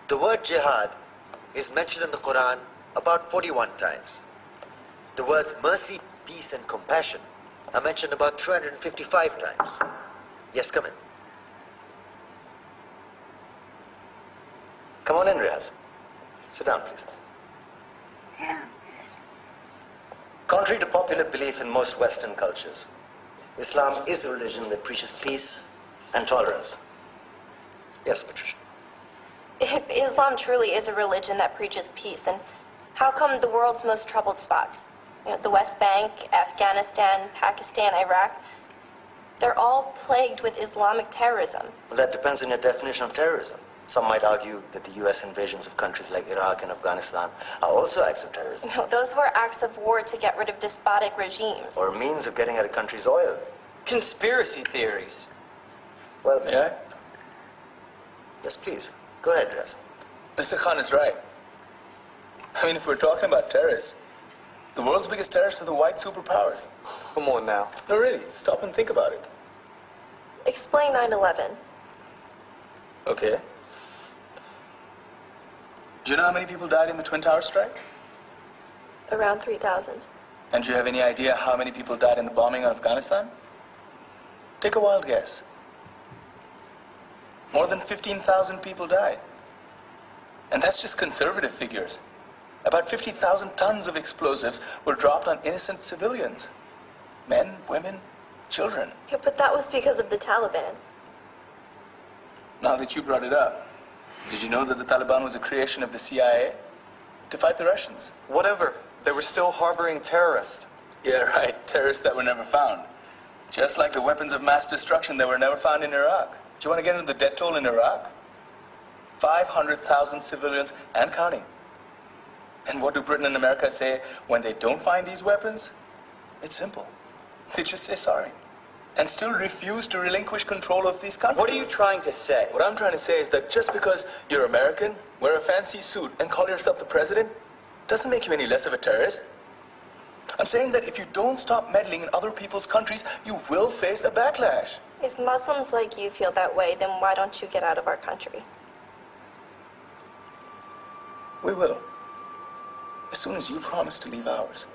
The word jihad is mentioned in the Quran about 41 times. The words mercy, peace, and compassion are mentioned about 355 times. Yes, come in. Come on in, Riaz. Sit down, please. Contrary to popular belief in most Western cultures, Islam is a religion that preaches peace and tolerance. Yes, Patricia. If Islam truly is a religion that preaches peace, then how come the world's most troubled spots, the West Bank, Afghanistan, Pakistan, Iraq, they're all plagued with Islamic terrorism? Well, that depends on your definition of terrorism. Some might argue that the U.S. invasions of countries like Iraq and Afghanistan are also acts of terrorism. No, those were acts of war to get rid of despotic regimes. Or a means of getting at a country's oil. Conspiracy theories. Well, May I? Yes, please. Go ahead, Riaz. Mr. Khan is right. I mean, if we're talking about terrorists, the world's biggest terrorists are the white superpowers. Come on now. No, really, stop and think about it. Explain 9/11. Okay. Do you know how many people died in the Twin Towers strike? Around 3,000. And do you have any idea how many people died in the bombing of Afghanistan? Take a wild guess. More than 15,000 people died. And that's just conservative figures. About 50,000 tons of explosives were dropped on innocent civilians. Men, women, children. Yeah, but that was because of the Taliban. Now that you brought it up, did you know that the Taliban was a creation of the CIA to fight the Russians? Whatever. They were still harboring terrorists. Yeah, right. Terrorists that were never found. Just like the weapons of mass destruction that were never found in Iraq. Do you want to get into the death toll in Iraq? 500,000 civilians and counting. And what do Britain and America say when they don't find these weapons? It's simple. They just say sorry. And still refuse to relinquish control of these countries. What are you trying to say? What I'm trying to say is that just because you're American, wear a fancy suit, and call yourself the president, doesn't make you any less of a terrorist. I'm saying that if you don't stop meddling in other people's countries, you will face a backlash. If Muslims like you feel that way, then why don't you get out of our country? We will. As soon as you promise to leave ours.